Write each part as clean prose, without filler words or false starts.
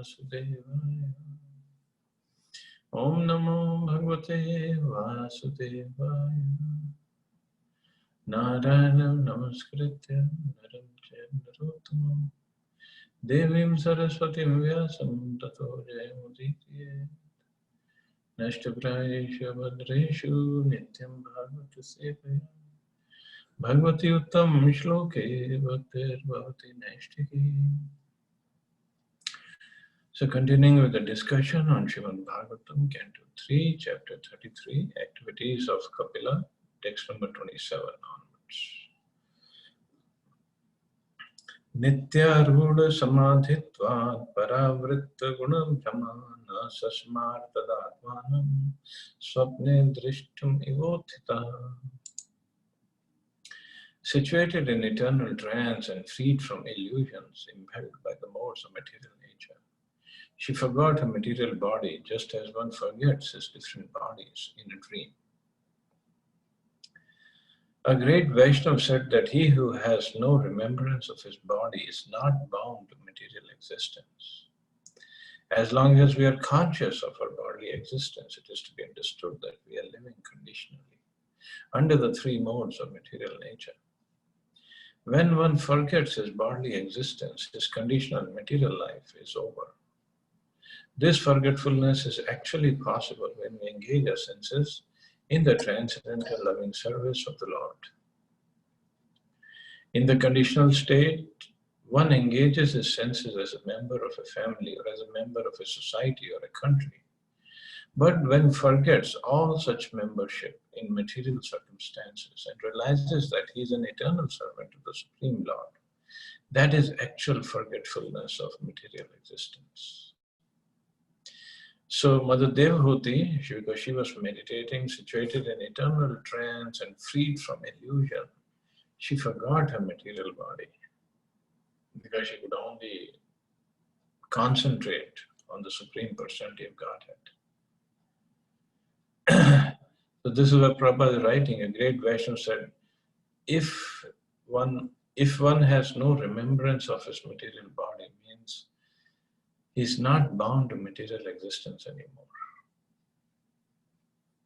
Vasudevaya. Om Namo Bhagavate Vasudevaya. Narayanam Namaskritya Naram Chaiva Narottamam Devim Saraswatim Vyasam Tato Jayamuditye Nashtaprayeshu Bhadreshu Nityam Bhagavata Sevaya Bhagavati Uttam Shloke Bhaktir Bhavati Nashtaki. So continuing with the discussion on Srimad Bhagavatam, Canto 3, Chapter 33, Activities of Kapila, text number 27 onwards. Nitya-rudha samadhitvat paravritta gunam jamana sasmartadaatmanam swapne drishtum ivothita. Situated in eternal trance and freed from illusions impelled by the modes of material nature, she forgot her material body just as one forgets his different bodies in a dream. A great Vaishnava said that he who has no remembrance of his body is not bound to material existence. As long as we are conscious of our bodily existence, it is to be understood that we are living conditionally under the three modes of material nature. When one forgets his bodily existence, his conditional material life is over. This forgetfulness is actually possible when we engage our senses in the transcendental loving service of the Lord. In the conditional state, one engages his senses as a member of a family or as a member of a society or a country. But when forgets all such membership in material circumstances and realizes that he is an eternal servant of the Supreme Lord, that is actual forgetfulness of material existence. So Mother Devahuti, because she was meditating, situated in eternal trance and freed from illusion, she forgot her material body because she could only concentrate on the Supreme Personality of Godhead. So this is what Prabhupada is writing. A great Vaishnava said, if one has no remembrance of his material body, means he's not bound to material existence anymore.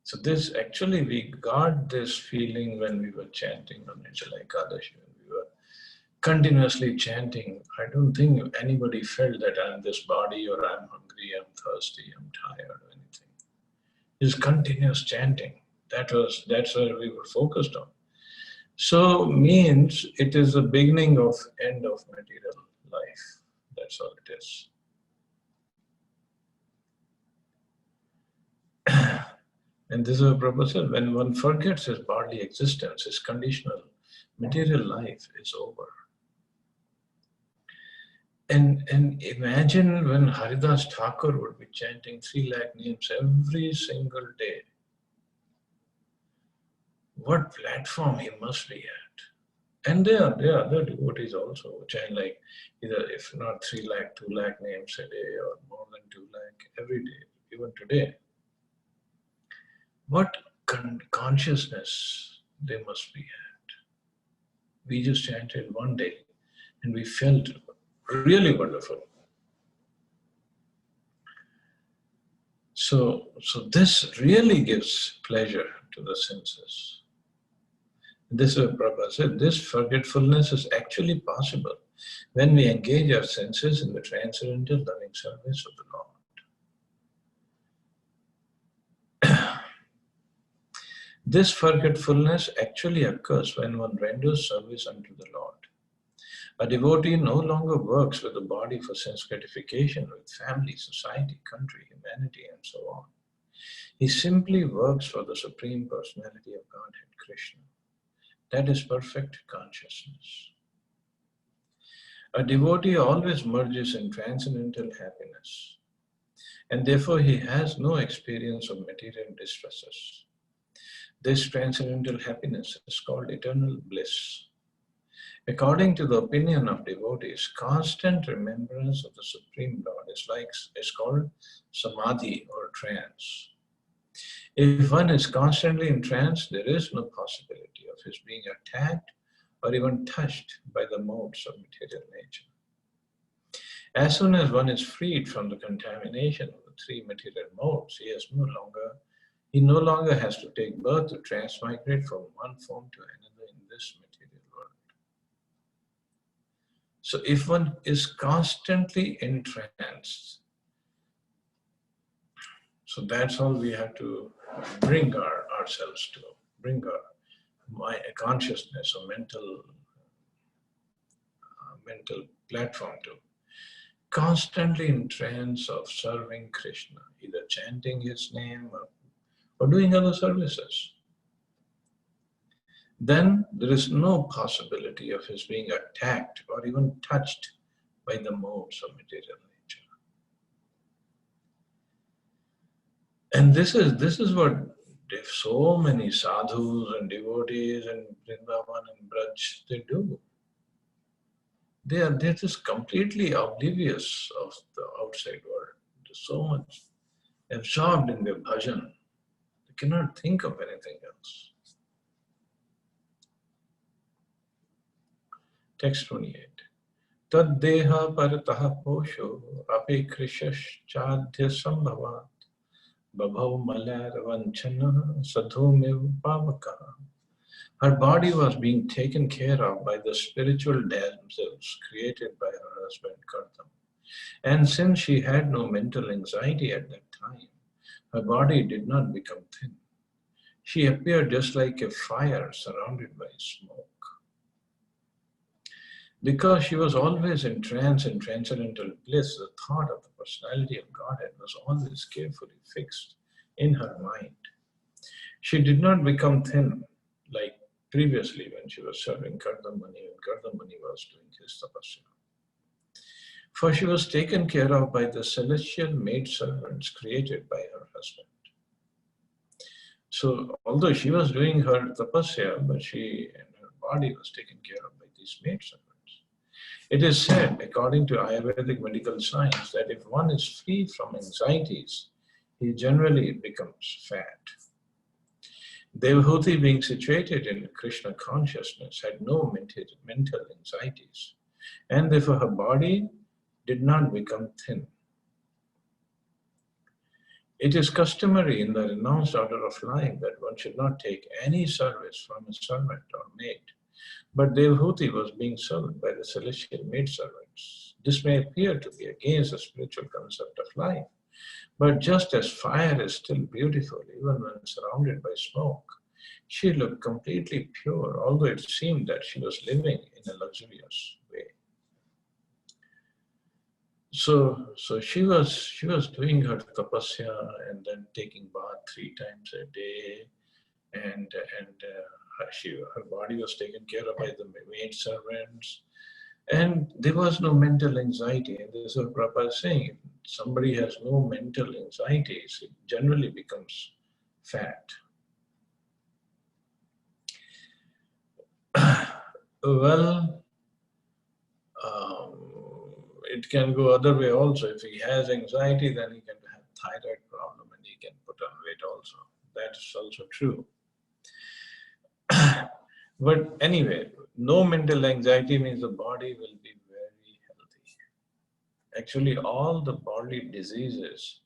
So this actually, we got this feeling when we were chanting on Nirjala Ekadashi, when we were continuously chanting. I don't think anybody felt that I'm this body or I'm hungry, I'm thirsty, I'm tired or anything. It's continuous chanting. That's where we were focused on. So means it is the beginning of end of material life. That's all it is. And this is what Prabhupada said, when one forgets his bodily existence, his conditional material life is over. And imagine when Haridas Thakur would be chanting 3 lakh names every single day. What platform he must be at. And there are other devotees also who chant like either if not 3 lakh, 2 lakh names a day or more than 2 lakh every day, even today. What consciousness they must be at. We just chanted one day and we felt really wonderful. So this really gives pleasure to the senses. This is what Prabhupada said, this forgetfulness is actually possible when we engage our senses in the transcendental loving service of the Lord. This forgetfulness actually occurs when one renders service unto the Lord. A devotee no longer works with the body for sense gratification, with family, society, country, humanity, and so on. He simply works for the Supreme Personality of Godhead, Krishna. That is perfect consciousness. A devotee always merges in transcendental happiness, and therefore he has no experience of material distresses. This transcendental happiness is called eternal bliss. According to the opinion of devotees, constant remembrance of the Supreme Lord is called samadhi or trance. If one is constantly in trance, there is no possibility of his being attacked or even touched by the modes of material nature. As soon as one is freed from the contamination of the three material modes, he no longer has to take birth to transmigrate from one form to another in this material world. So if one is constantly entranced, so that's all we have to bring ourselves to, bring our consciousness or mental platform to. Constantly in trance of serving Krishna, either chanting his name or doing other services. Then there is no possibility of his being attacked or even touched by the modes of material nature. And this is what so many sadhus and devotees and Vrindavan and Braj, they do. They're just completely oblivious of the outside world. They're so much absorbed in their bhajan. They cannot think of anything else. Text 28. Tad deha parataha posho apikrishashchadhya sambhavat babhav malar vanchana sadhumev pavakaha. Her body was being taken care of by the spiritual damsels created by her husband Kartam. And since she had no mental anxiety at that time, her body did not become thin. She appeared just like a fire surrounded by smoke. Because she was always in trance and transcendental bliss, the thought of the personality of Godhead was always carefully fixed in her mind. She did not become thin like previously when she was serving Kardamani and Kardamani was doing his tapasya. For she was taken care of by the celestial maidservants created by her husband. So although she was doing her tapasya, but her body was taken care of by these maidservants. It is said, according to Ayurvedic medical science, that if one is free from anxieties, he generally becomes fat. Devahuti, being situated in Krishna consciousness, had no mental anxieties, and therefore her body did not become thin. It is customary in the renounced order of life that one should not take any service from a servant or maid, but Devahuti was being served by the celestial maidservants. This may appear to be against the spiritual concept of life, but just as fire is still beautiful even when surrounded by smoke, she looked completely pure, although it seemed that she was living in a luxurious way. So she was doing her tapasya and then taking bath 3 times a day, and her body was taken care of by the maid servants, and there was no mental anxiety. And this is what Prabhupada is saying: if somebody has no mental anxieties, it generally becomes fat. Well, it can go other way also. If he has anxiety, then he can have thyroid problem and he can put on weight also. That is also true. But anyway, no mental anxiety means the body will be very healthy. Actually, all the bodily diseases,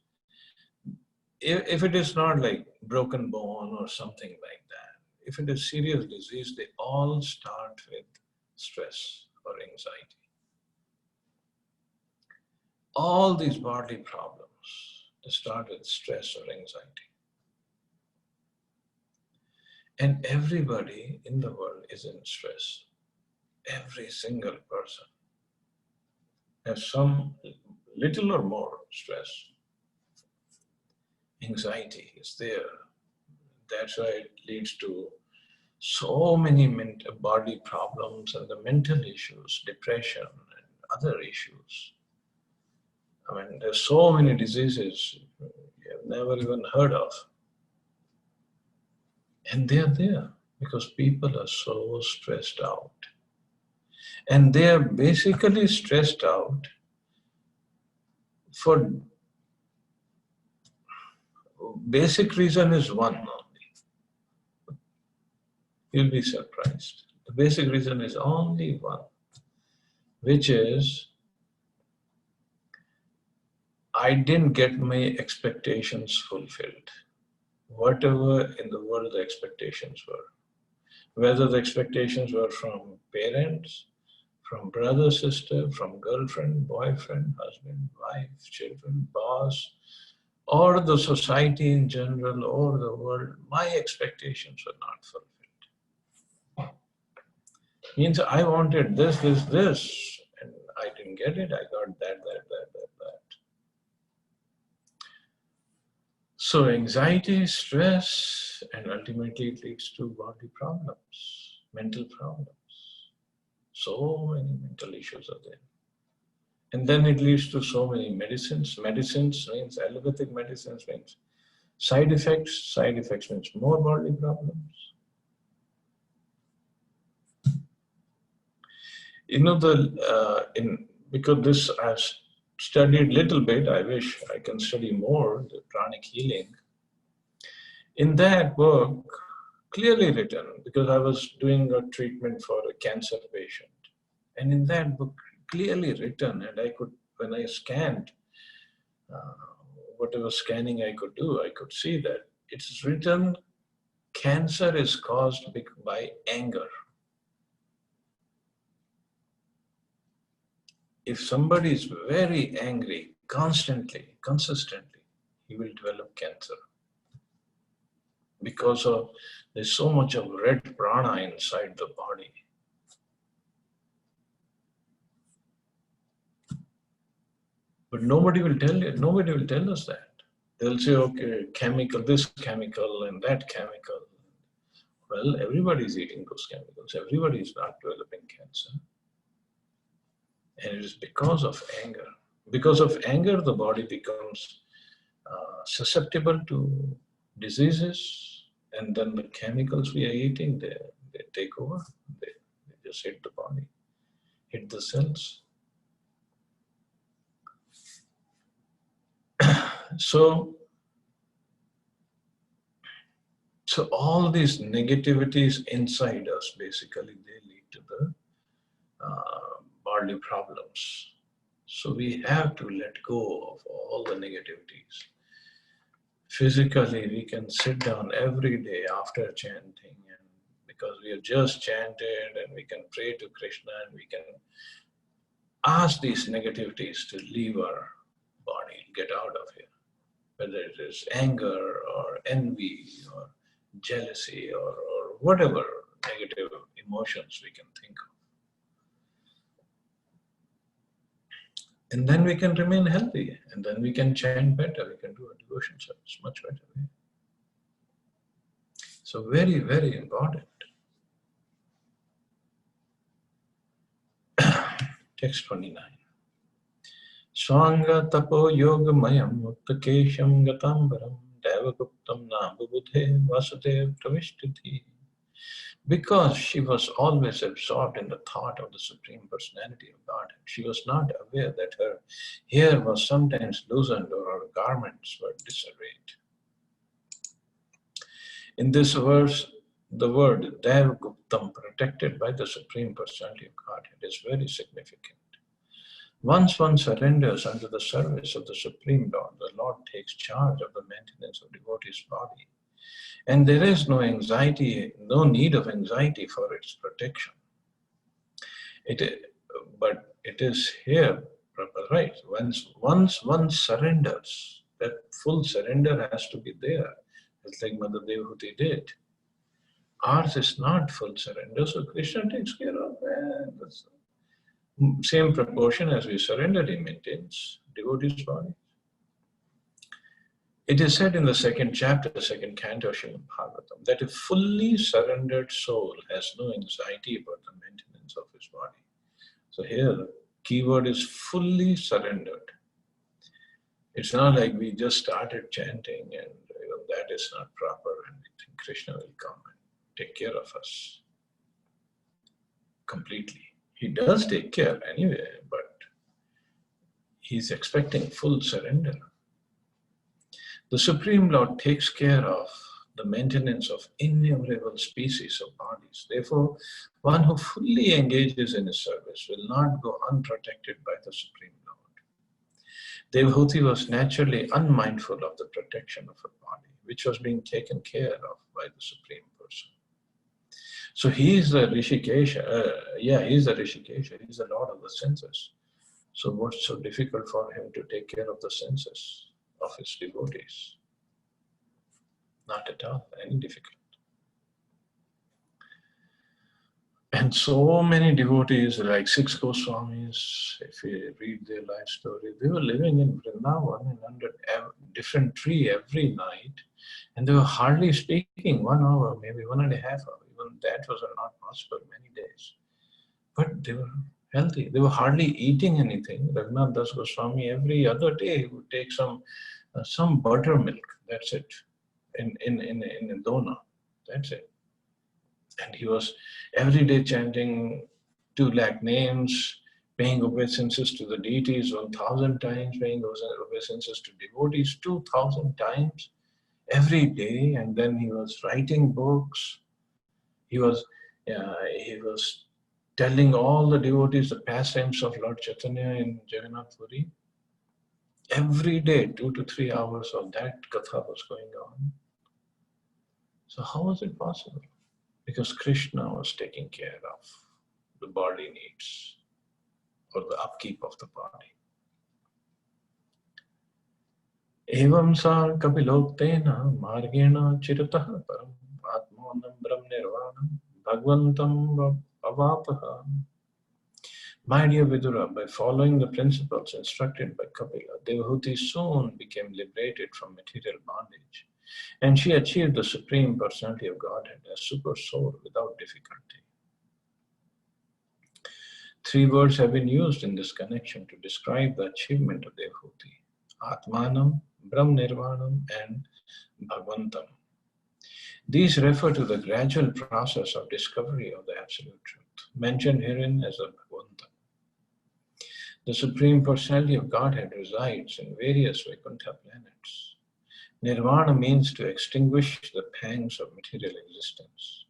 if it is not like broken bone or something like that, if it is serious disease, they all start with stress or anxiety. All these bodily problems, they start with stress or anxiety. And everybody in the world is in stress. Every single person has some little or more stress. Anxiety is there. That's why it leads to so many body problems and the mental issues, depression and other issues. I mean, there's so many diseases you have never even heard of. And they're there because people are so stressed out. And they are basically stressed out for basic reason is one only. You'll be surprised. The basic reason is only one, which is I didn't get my expectations fulfilled. Whatever in the world the expectations were, whether the expectations were from parents, from brother, sister, from girlfriend, boyfriend, husband, wife, children, boss, or the society in general, or the world, my expectations were not fulfilled. Means I wanted this, and I didn't get it. I got that. So anxiety, stress, and ultimately it leads to body problems, mental problems. So many mental issues are there. And then it leads to so many medicines. Medicines means allopathic medicines means side effects. Side effects means more bodily problems. You know, because this I've studied little bit, I wish I can study more, the pranic healing. In that book, clearly written, because I was doing a treatment for a cancer patient. And in that book, clearly written, and I could, when I scanned, whatever scanning I could do, I could see that it's written, cancer is caused by anger. If somebody is very angry, constantly, consistently, he will develop cancer. Because of, there's so much of red prana inside the body. But nobody will tell us that. They'll say, okay, chemical, this chemical and that chemical. Well, everybody's eating those chemicals. Everybody is not developing cancer. And it is because of anger. Because of anger, the body becomes susceptible to diseases, and then the chemicals we are eating, they take over. They just hit the body, hit the cells. So all these negativities inside us, basically, they lead to the bodily problems. So we have to let go of all the negativities. Physically, we can sit down every day after chanting, and because we have just chanted, and we can pray to Krishna, and we can ask these negativities to leave our body, get out of here. Whether it is anger or envy or jealousy or whatever negative emotions we can think of. And then we can remain healthy, and then we can chant better, we can do a devotion service much better way. So very, very important. Text 29. Swanga tapo yoga mayam uttakesham gatambaram devaguptam nambubudhe vasudev pravishtiti. Because she was always absorbed in the thought of the Supreme Personality of Godhead, she was not aware that her hair was sometimes loosened or her garments were disarrayed. In this verse, the word Devaguptam, protected by the Supreme Personality of Godhead, is very significant. Once one surrenders unto the service of the Supreme Lord, the Lord takes charge of the maintenance of devotee's body. And there is no anxiety, no need of anxiety for its protection. But it is here, right? Once one surrenders, that full surrender has to be there. It's like Mother Devahuti did. Ours is not full surrender, so Krishna takes care of that. Same proportion as we surrender, he maintains devotee's body. It is said in the second chapter, the second canto of Srimad Bhagavatam, that a fully surrendered soul has no anxiety about the maintenance of his body. So here, the keyword is fully surrendered. It's not like we just started chanting and that is not proper and we think Krishna will come and take care of us completely. He does take care anyway, but he's expecting full surrender. The Supreme Lord takes care of the maintenance of innumerable species of bodies. Therefore, one who fully engages in his service will not go unprotected by the Supreme Lord. Devahuti was naturally unmindful of the protection of her body, which was being taken care of by the Supreme Person. So he is the Rishikesha, he is the Rishikesha, he is the Lord of the senses. So what's so difficult for him to take care of the senses of his devotees? Not at all, any difficult. And so many devotees, like 6 Goswamis, if you read their life story, they were living in Vrindavan and under different tree every night, and they were hardly speaking 1 hour, maybe 1.5 hours. Even that was not possible many days. But they were healthy. They were hardly eating anything. Raghunath Das Goswami, every other day, he would take some buttermilk. That's it. In a dona. That's it. And he was every day chanting 2 lakh names, paying obeisances to the deities 1,000 times, paying obeisances to devotees 2,000 times every day. And then he was writing books. He was telling all the devotees the pastimes of Lord Chaitanya in Jagannath Puri. Every day, 2 to 3 hours of that katha was going on. So how was it possible? Because Krishna was taking care of the body needs or the upkeep of the body. Evam sa kapiloktena margena chiratah param atmanam brahm nirvanam bhagvantam avataha. My dear Vidura, by following the principles instructed by Kapila, Devahuti soon became liberated from material bondage, and she achieved the Supreme Personality of Godhead as Super Soul without difficulty. 3 words have been used in this connection to describe the achievement of Devahuti: Atmanam, Brahm Nirvanam, and Bhagvantam. These refer to the gradual process of discovery of the Absolute Truth, mentioned herein as the Bhagvantam. The Supreme Personality of Godhead resides in various Vaikuntha planets. Nirvana means to extinguish the pangs of material existence.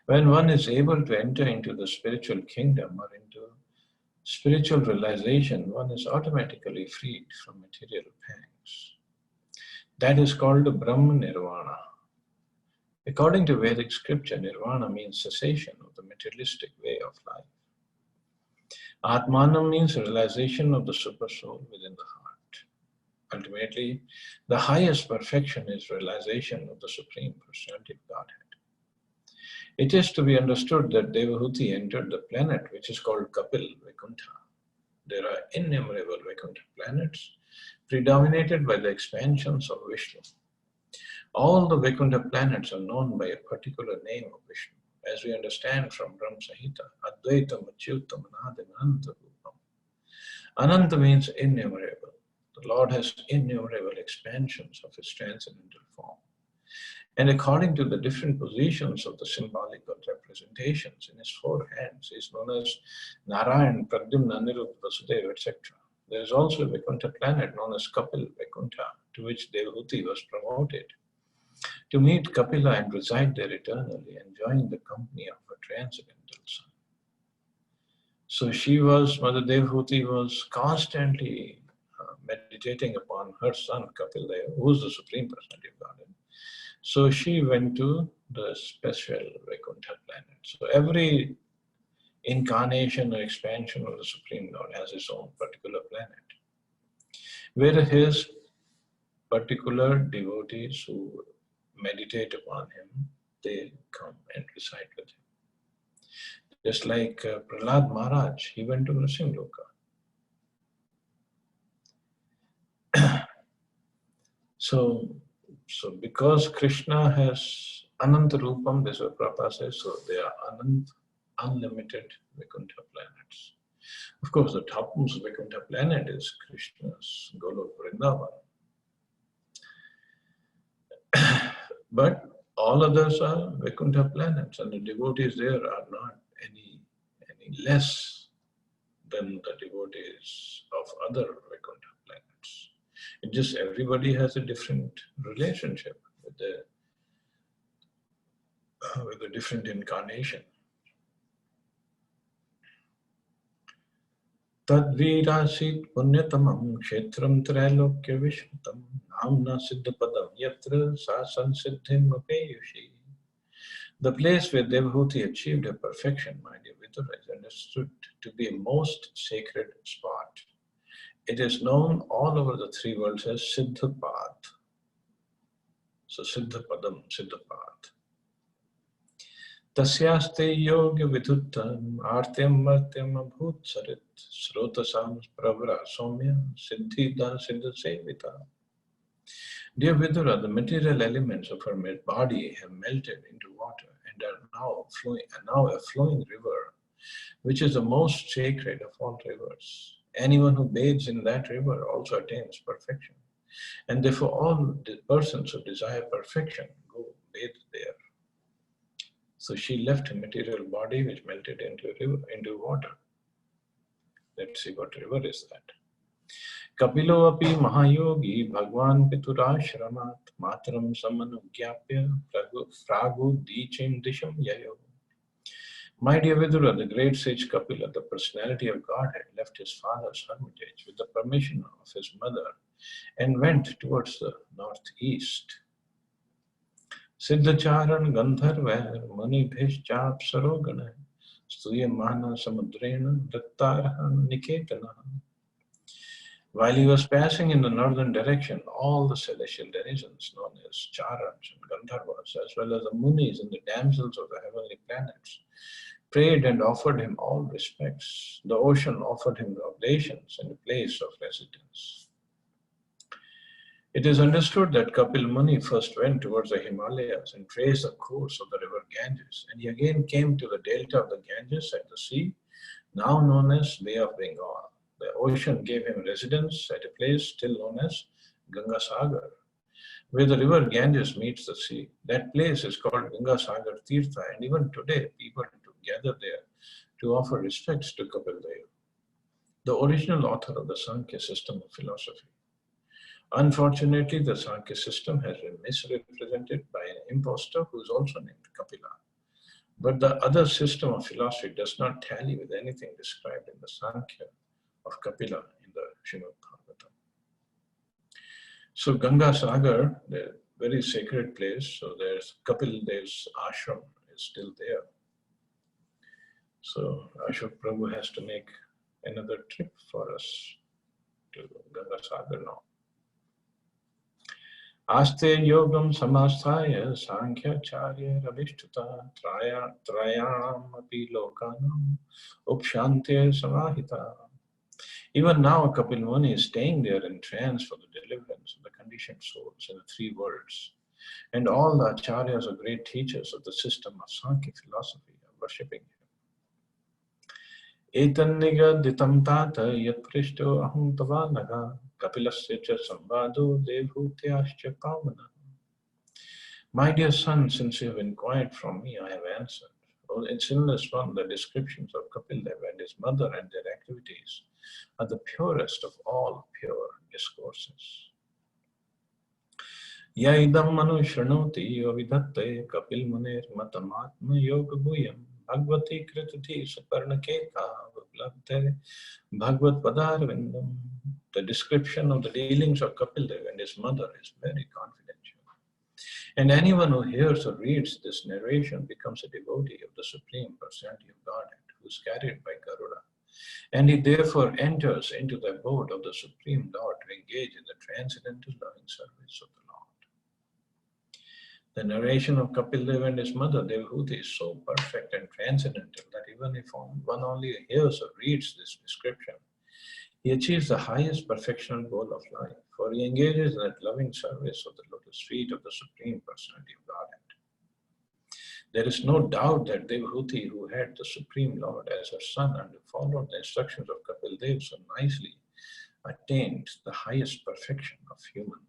When one is able to enter into the spiritual kingdom or into spiritual realization, one is automatically freed from material pangs. That is called Brahma Nirvana. According to Vedic scripture, Nirvana means cessation of the materialistic way of life. Atmanam means realization of the super soul within the heart. Ultimately, the highest perfection is realization of the Supreme Personality of Godhead. It is to be understood that Devahuti entered the planet which is called Kapil Vaikuntha. There are innumerable Vaikuntha planets predominated by the expansions of Vishnu. All the Vaikuntha planets are known by a particular name of Vishnu, as we understand from Brahma Samhita, Advaitam, Achyutam, Anadam, Ananta Rupam. Ananta means innumerable. The Lord has innumerable expansions of his transcendental form. And according to the different positions of the symbolical representations in his 4 hands, he is known as Narayan, Pradyumna, Aniruddha, Vasudeva, etc. There is also a Vaikuntha planet known as Kapil Vaikuntha, to which Devahuti was promoted to meet Kapila and reside there eternally, enjoying the company of her transcendental son. So Mother Devahuti was constantly meditating upon her son Kapila, who is the Supreme Personality of Godhead. So she went to the special Vaikuntha planet. So every incarnation or expansion of the Supreme Lord has its own particular planet, where his particular devotees who meditate upon him, they come and reside with him. Just like Prahlad Maharaj, he went to Nrsimhaloka. So because Krishna has Ananta Rupam, this is what Prabhupada says, so they are unlimited Vaikuntha planets. Of course, the topmost Vaikuntha planet is Krishna's Golok Vrindavan. But all others are Vaikuntha planets, and the devotees there are not any less than the devotees of other Vaikuntha planets. It just everybody has a different relationship with the different incarnation. Tadvirasit punyatamam kshetram trailokya vishnutam namna siddhapadam yatra sasan siddhim apeyushi. The place where Devhuti achieved her perfection, my dear Vidura, is understood to be a most sacred spot. It is known all over the three worlds as Siddhapad. So Siddhapadam, Siddhapad. Tasyaste yoga viduttam artyam martyam abhut sarit srotasam pravra somya siddhida siddha sevita. Dear Vidura, the material elements of her body have melted into water and are now a flowing river, which is the most sacred of all rivers. Anyone who bathes in that river also attains perfection. And therefore all the persons who desire perfection go bathe there. So she left her material body which melted into water. Let's see what river is that. Kapilo api mahayogi bhagwan piturashramat matram samanugyapya fragu dichim disham yayo. My dear Vidura, the great sage Kapila, the personality of God, had left his father's hermitage with the permission of his mother and went towards the northeast. Siddhacharan Gandharvar Mani Bhishchap Sarogana Stuyamana Samudrena Dattarahan Niketana. While he was passing in the northern direction, all the celestial denizens known as Charans and Gandharvas, as well as the Munis and the damsels of the heavenly planets, prayed and offered him all respects. The ocean offered him oblations and a place of residence. It is understood that Kapil Muni first went towards the Himalayas and traced the course of the river Ganges, and he again came to the delta of the Ganges at the sea, now known as Bay of Bengal. The ocean gave him residence at a place still known as Ganga Sagar, where the river Ganges meets the sea. That place is called Ganga Sagar Tirtha, and even today people gather there to offer respects to Kapil Dev, the original author of the Sankhya system of philosophy. Unfortunately, the Sankhya system has been misrepresented by an impostor who is also named Kapila. But the other system of philosophy does not tally with anything described in the Sankhya of Kapila in the Srimad Bhagavatam. So Ganga Sagar, the very sacred place, so there's Kapil Dev's ashram is still there. So Ashok Prabhu has to make another trip for us to Ganga Sagar now. Aste yogam samasthaya sankhya charya rabishtuta trayam api lokanam upshante samahita. Even now Kapil Muni is staying there in trance for the deliverance of the conditioned souls in the three worlds. And all the acharyas or great teachers of the system of Sankhya philosophy are worshipping him. Etannigaditam tata yat prishto aham tavanaga kapilasya cha sambhado devhutyascha pavana. My dear son, since you have inquired from me, I have answered. In sinless one, the descriptions of Kapil Dev and his mother and their activities are the purest of all pure discourses. Yaidam manu shranoti yovidhatte kapil munir matamatma yoga bhuyam bhagavati kritati saparnaketa vablavte bhagavad padarvindam. The description of the dealings of Kapil Dev and his mother is very confidential. And anyone who hears or reads this narration becomes a devotee of the Supreme Personality of Godhead, who is carried by Garuda. And he therefore enters into the abode of the Supreme Lord to engage in the transcendental loving service of the Lord. The narration of Kapil Dev and his mother Devhuti is so perfect and transcendental that even if one only hears or reads this description, he achieves the highest perfectional goal of life, for he engages in that loving service of the lotus feet of the Supreme Personality of Godhead. There is no doubt that Devhuti, who had the Supreme Lord as her son and who followed the instructions of Kapil Dev so nicely, attained the highest perfection of human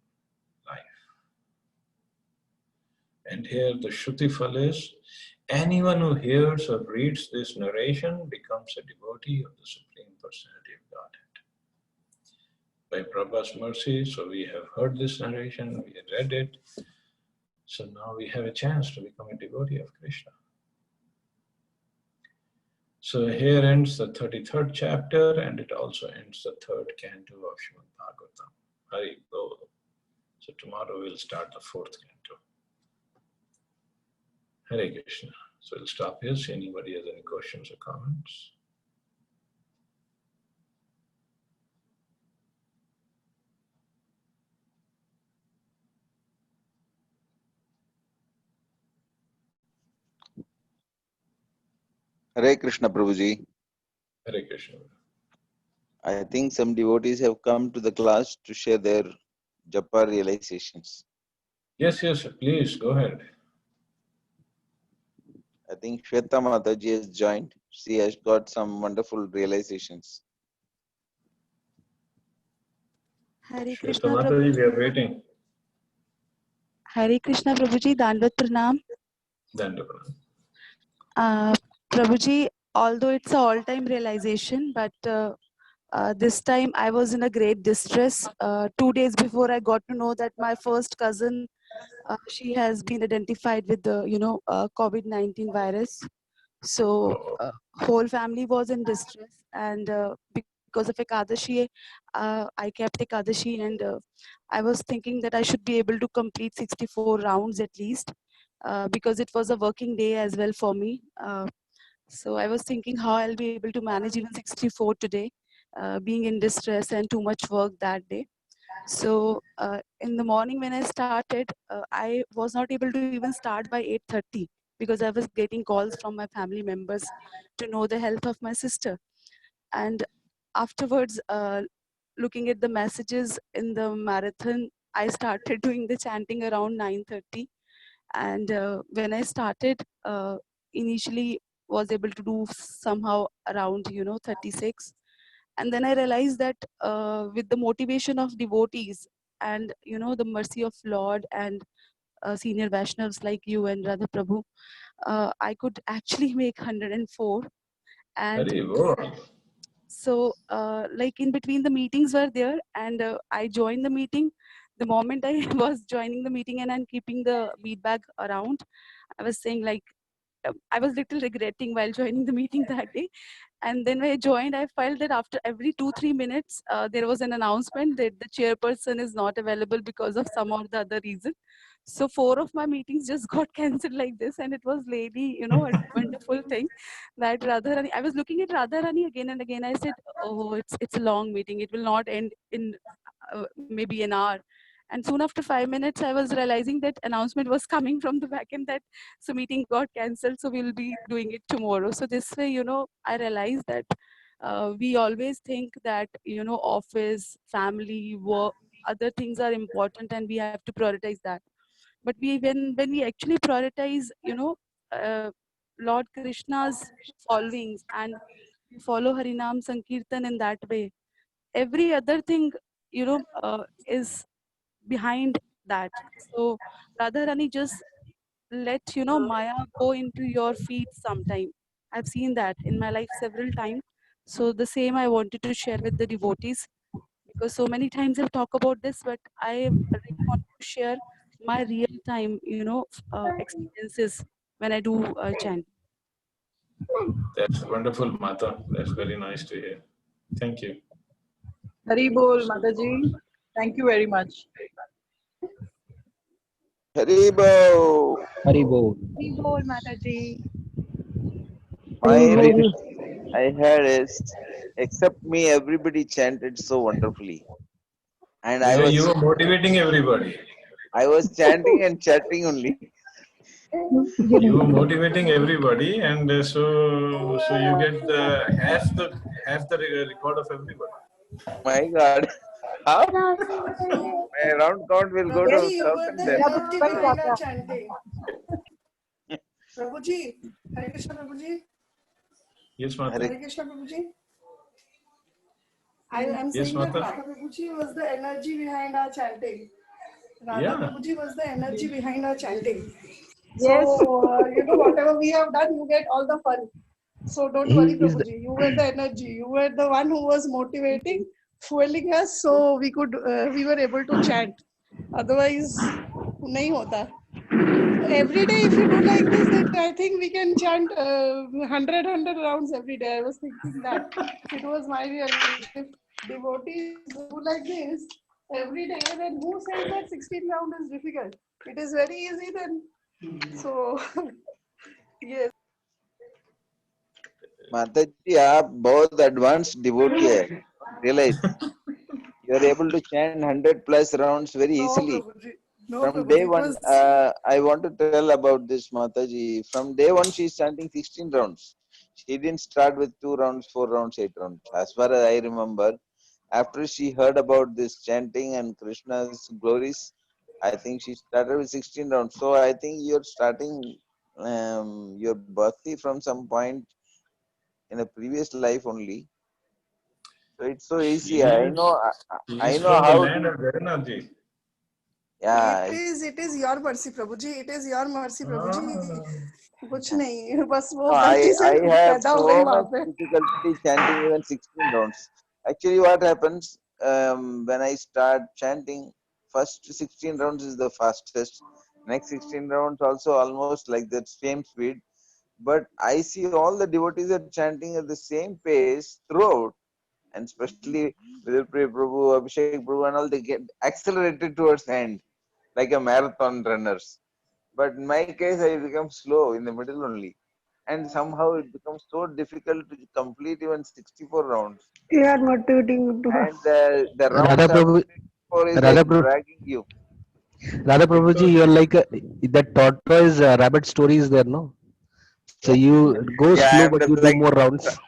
life. And here the Shruti Phal is, anyone who hears or reads this narration becomes a devotee of the Supreme Personality of Godhead. By Prabhupada's mercy, so we have heard this narration, we have read it, so now we have a chance to become a devotee of Krishna. So here ends the 33rd chapter, and it also ends the 3rd canto of Srimad Bhagavatam. Hari Bol. So tomorrow we'll start the 4th canto. Hare Krishna. So we'll stop here. See anybody has any questions or comments. Hare Krishna, Prabhuji. Hare Krishna. I think some devotees have come to the class to share their japa realizations. Yes, please go ahead. I think Shweta Mataji has joined. She has got some wonderful realizations. Hare Krishna Mataji, we are waiting. Hare Krishna Prabhuji, Dandavat Pranam. Dandavat Pranam. Prabhuji, although it's an all-time realization, but this time I was in a great distress. 2 days before I got to know that my first cousin, she has been identified with the, COVID-19 virus. So whole family was in distress, and because of Ekadashi, I kept Ekadashi, and I was thinking that I should be able to complete 64 rounds at least, because it was a working day as well for me. So I was thinking how I'll be able to manage even 64 today, being in distress and too much work that day. So in the morning when I started, I was not able to even start by 8:30 because I was getting calls from my family members to know the health of my sister. And afterwards, looking at the messages in the marathon, I started doing the chanting around 9:30. And when I started, initially was able to do somehow around 36. And then I realized that with the motivation of devotees and the mercy of Lord and senior Vaishnavas like you and Radha Prabhu, I could actually make 104. And so like in between the meetings were there, and I joined the meeting. The moment I was joining the meeting and I'm keeping the bead bag around, I was saying like, I was little regretting while joining the meeting that day. And then when I joined, I felt that after every 2-3 minutes, there was an announcement that the chairperson is not available because of some or the other reason. So 4 of my meetings just got cancelled like this, and it was really, a wonderful thing that Radharani. I was looking at Radharani again and again. I said, "Oh, it's a long meeting. It will not end in maybe an hour." And soon after 5 minutes, I was realizing that announcement was coming from the back end that so meeting got cancelled, so we'll be doing it tomorrow. So this way, I realized that we always think that, office, family, work, other things are important and we have to prioritize that. But when we actually prioritize, Lord Krishna's followings and follow Harinam Sankirtan in that way, every other thing, is behind that. So Radharani just let Maya go into your feet sometime. I've seen that in my life several times. So the same I wanted to share with the devotees, because so many times I've talked about this, but I really want to share my real time, experiences when I do chant. That's wonderful, Mata. That's very nice to hear. Thank you. Hari Bol, Mataji. Thank you very much. Hari Bol. Hari Bol. Hari Bol, Mataji. I heard is, except me, everybody chanted so wonderfully. And You were motivating everybody. I was chanting and chatting only. You were motivating everybody, and so you get half the record of everybody. My God. How? My round count will go to 1,000 then. behind our chanting. Prabhuji, Hare Krishna Prabhuji. Yes, Mata. Hare Krishna Prabhuji. I am saying that Radha Prabhuji was the energy behind our chanting. Radha Prabhuji was the energy behind our chanting. Yes. So, whatever we have done, you get all the fun. So don't worry, Prabhuji. You were the energy. You were the one who was motivating, fueling us, so we were able to chant. Otherwise, nahi hota. Every day, if you do like this, then I think we can chant 100 rounds every day. I was thinking that it was my realization. If devotees do like this every day, then who says that 16 round is difficult? It is very easy then. So, yes. माताजी आप बहुत advanced devotee है. Realize you are able to chant 100+ rounds very No, easily. Prabhuji. No, From Prabhuji. day It one, was I want to tell about this Mataji. From day one, she is chanting 16 rounds. She didn't start with 2 rounds, 4 rounds, 8 rounds. As far as I remember, after she heard about this chanting and Krishna's glories, I think she started with 16 rounds. So I think you're starting your bhakti from some point in a previous life only. So it's so easy. I She is know from the how. land of Jagannath ji. Yeah, it is your mercy, Prabhuji. It is your mercy, Prabhuji. Ah. कुछ नहीं बस वो No, गलती से I have पैदा हो गई so वहां much पे. difficulty chanting even 16 rounds. Actually, what happens when I start chanting, first 16 rounds is the fastest. Next 16 rounds also almost like that same speed. But I see all the devotees are chanting at the same pace throughout, and especially Vidurpriya Prabhu, Abhishek Prabhu, and all they get accelerated towards end like a marathon runners. But in my case, I become slow in the middle only. And somehow it becomes so difficult to complete even 64 rounds. You are motivating to And the Radha rounds after Prabhu, 64 is like Radha, Prabhu, dragging you. Radha Prabhuji, Because you're like that tortoise rabbit story is there, no? So you go Yeah, slow, I'm but the, you do like, more rounds.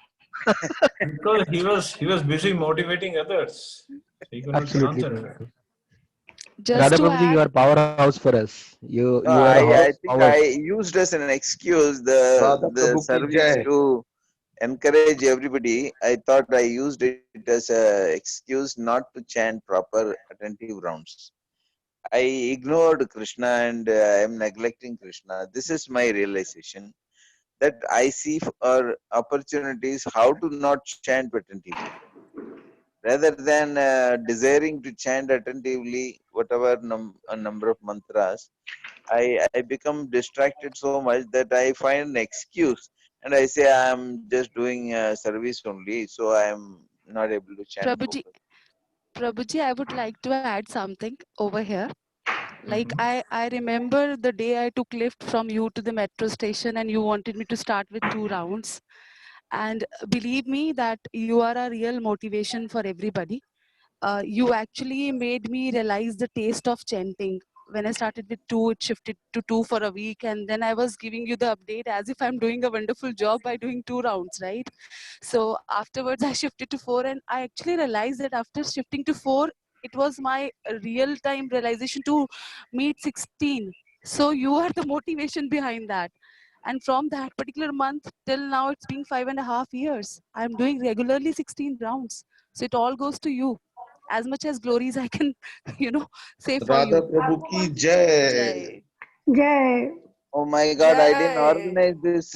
because he was busy motivating others. He could not Absolutely. concentrate. Just Radha to Prabhuji, you add, are powerhouse for us. no, You are a I horse think power. I used as an excuse Radha the Prabhu ki service jai. to encourage everybody. I thought I used it as a excuse not to chant proper attentive rounds. I ignored Krishna and I am neglecting Krishna. This is my realization that I see for opportunities how to not chant attentively. Rather than desiring to chant attentively whatever a number of mantras, I become distracted so much that I find an excuse and I say I am just doing service only, so I am not able to chant Prabhuji, properly. Prabhuji, I would like to add something over here. Like Mhm. I remember the day I took lift from you to the metro station and you wanted me to start with 2 rounds. And believe me that you are a real motivation for everybody. You actually made me realize the taste of chanting. When I started with 2, it shifted to 2 for a week, and then I was giving you the update as if I'm doing a wonderful job by doing 2 rounds, right? So afterwards, I shifted to 4, and I actually realized that after shifting to 4, it was my real time realization to meet 16. So you are the motivation behind that. And from that particular month till now, it's been 5.5 years. I'm doing regularly 16 rounds. So it all goes to you. As much as glories I can, say for Radha you. Prabhu ki jai. Jai. Jai. Oh my God, I didn't Jai. organize this,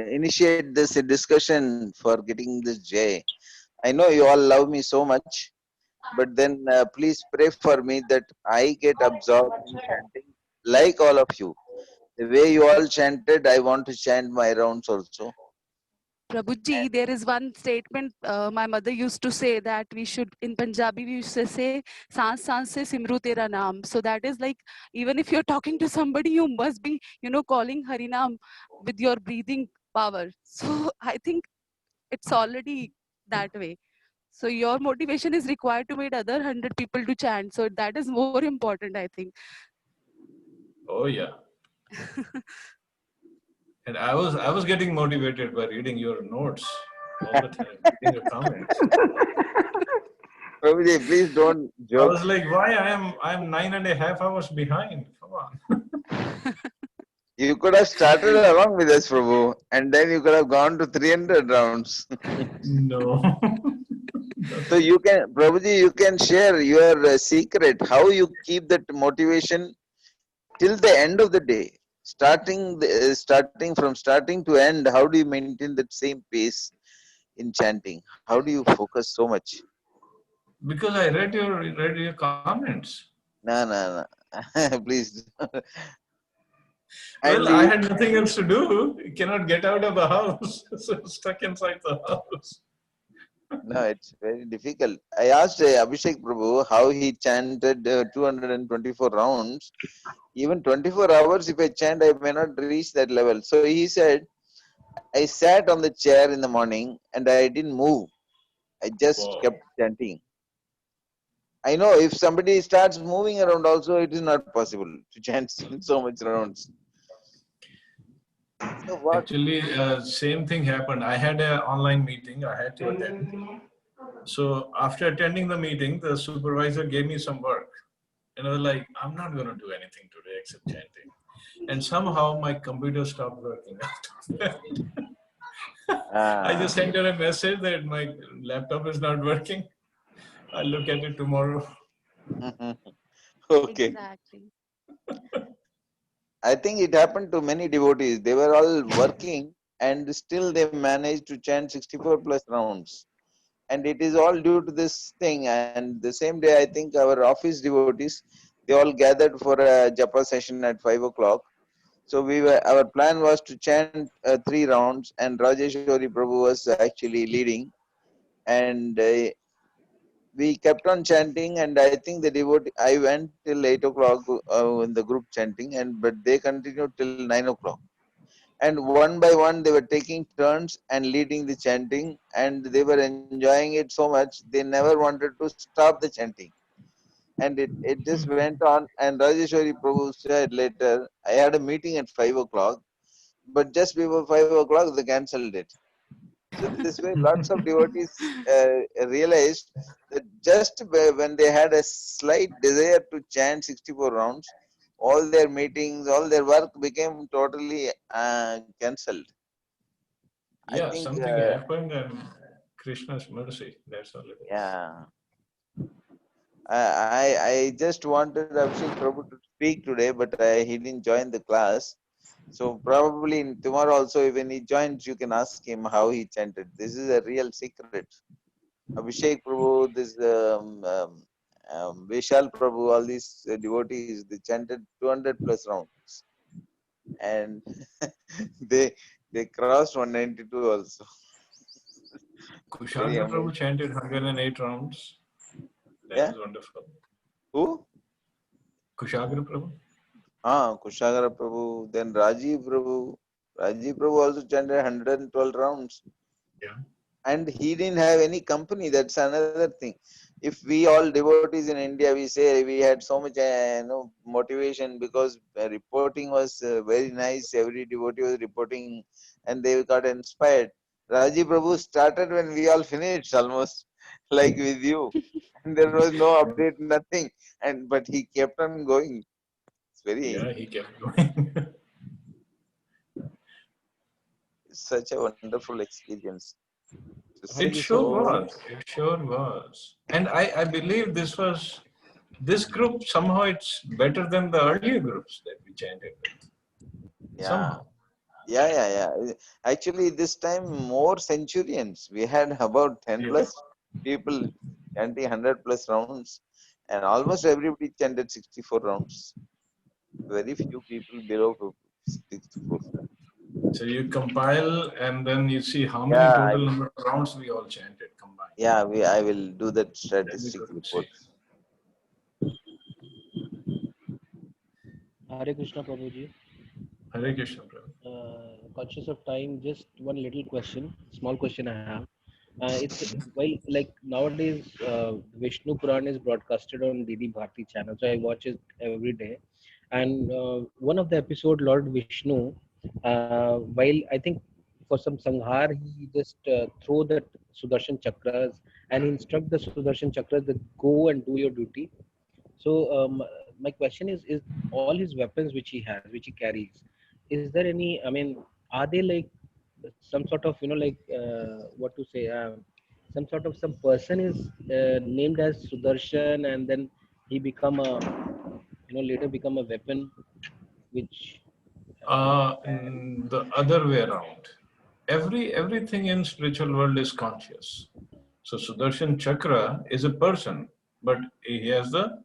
initiate this discussion for getting this J. I know you all love me so much, but then please pray for me that I get absorbed in chanting like all of you. The way you all chanted, I want to chant my rounds also. Prabhuji, there is one statement my mother used to say that we should, in Punjabi, we used to say, Sans Sans se Simru Tera Naam. So that is like, even if you're talking to somebody, you must be, calling Harinam with your breathing power. So I think it's already that way. So your motivation is required to meet other 100 people to chant. So that is more important, I think. Oh yeah. And I was getting motivated by reading your notes all the time, reading your comments. Prabhuji, please don't I joke. was like, why I'm 9.5 hours behind? Come on. You could have started along with us, Prabhu, and then you could have gone to 300 rounds. No. So you can, Prabhuji, you can share your secret, how you keep that motivation till the end of the day. Starting to end, how do you maintain that same pace in chanting? How do you focus so much? Because I read your comments. No, no, no. Please. And Well, I had nothing else to do. You cannot get out of the house. So stuck inside the house. no, it's very difficult. I asked Abhishek Prabhu how he chanted 224 rounds. Even 24 hours, if I chant, I may not reach that level. So he said, I sat on the chair in the morning and I didn't move. I just Wow. kept chanting. I know if somebody starts moving around also, it is not possible to chant so much rounds. So what? Actually, same thing happened. I had an online meeting I had to attend. So after attending the meeting, the supervisor gave me some work. And I was like, I'm not going to do anything today except chanting. And somehow my computer stopped working after that. I just sent her a message that my laptop is not working. I'll look at it tomorrow. Okay. Exactly. I think it happened to many devotees. They were all working and still they managed to chant 64 plus rounds. And it is all due to this thing. And the same day, I think our office devotees, they all gathered for a japa session at 5 o'clock. So our plan was to chant 3 rounds, and Rajeshwari Prabhu was actually leading. And we kept on chanting, and I think the devotee, I went till 8 o'clock in the group chanting, but they continued till 9 o'clock. And one by one, they were taking turns and leading the chanting, and they were enjoying it so much, they never wanted to stop the chanting. And it just went on. And Rajeshwari Prabhu said later, I had a meeting at 5 o'clock, but just before 5 o'clock, they cancelled it. So this way, lots of devotees realized that just when they had a slight desire to chant 64 rounds, all their meetings, all their work became totally cancelled. I Yeah, think, something happened and Krishna's mercy. That's all it is. yeah. I just wanted Abhishek Prabhu to speak today, but he didn't join the class. So probably tomorrow also, when he joins, you can ask him how he chanted. This is a real secret. Abhishek Prabhu, this Vishal Prabhu, all these devotees, they chanted 200 plus rounds, and they crossed 192 also. Very Kushagra Prabhu amazing. chanted 108 rounds. That Yeah. is wonderful. Who? Kushagra Prabhu? Kushagara Prabhu. Then Rajiv Prabhu. Rajiv Prabhu also chanted 112 rounds. Yeah. And he didn't have any company. That's another thing. If we all devotees in India, we say we had so much motivation because reporting was very nice. Every devotee was reporting and they got inspired. Rajiv Prabhu started when we all finished almost, like with you. And there was no update, nothing. But he kept on going. It's very Yeah, he kept going. such a wonderful experience. To It see sure so was. It sure was. And I believe this group somehow it's better than the earlier groups that we chanted with. yeah. Somehow. Yeah. Actually, this time more centurions. We had about 10 Yeah. plus people chanting 100 plus rounds, and almost everybody chanted 64 rounds. Very few people below 64. So you compile and then you see how many Yeah, total number of rounds we all chanted combined. yeah. I will do that That'd be statistic good to report. see. Hare Krishna Prabhuji. Hare Krishna, brother. Conscious of time, just one little question, small question I have. It's well, like nowadays, Vishnu Puran is broadcasted on Didi Bharati channel, so I watch it every day. And one of the episode, Lord Vishnu, while I think for some sanghar, he just throw that Sudarshan chakras and instruct the Sudarshan chakras that go and do your duty. So my question is all his weapons which he has, which he carries, is there any? I mean, are they like some sort of like what to say? Some sort of some person is named as Sudarshan, and then he become a later become a weapon, which The other way around. Everything in spiritual world is conscious. So Sudarshan Chakra is a person, but he has the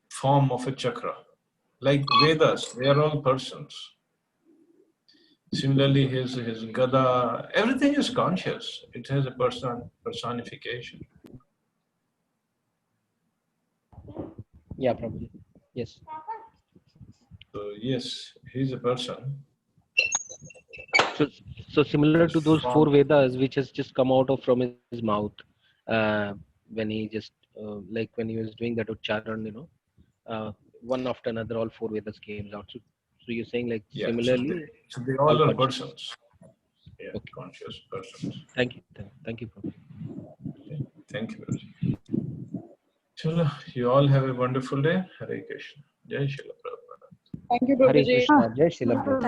form of a chakra. Like Vedas, they are all persons. Similarly, his Gada, everything is conscious. It has a personification. Yeah, probably. Yes. So yes, he's a person. So, so similar to those four Vedas, which has just come out of from his mouth, when he just like when he was doing that Ucharan, one after another, all four Vedas came out. So you're saying like Yeah, similarly, so they all are conscious. persons. Yeah, Okay. conscious persons. Thank you. Thank you, Prabhu. Okay. Thank you, Guruji. Chalo, you all have a wonderful day. Hare Krishna. Jai Srila Prabhupada. Thank you, Hare Prabhuji. Krishna. Jai Srila Prabhupada.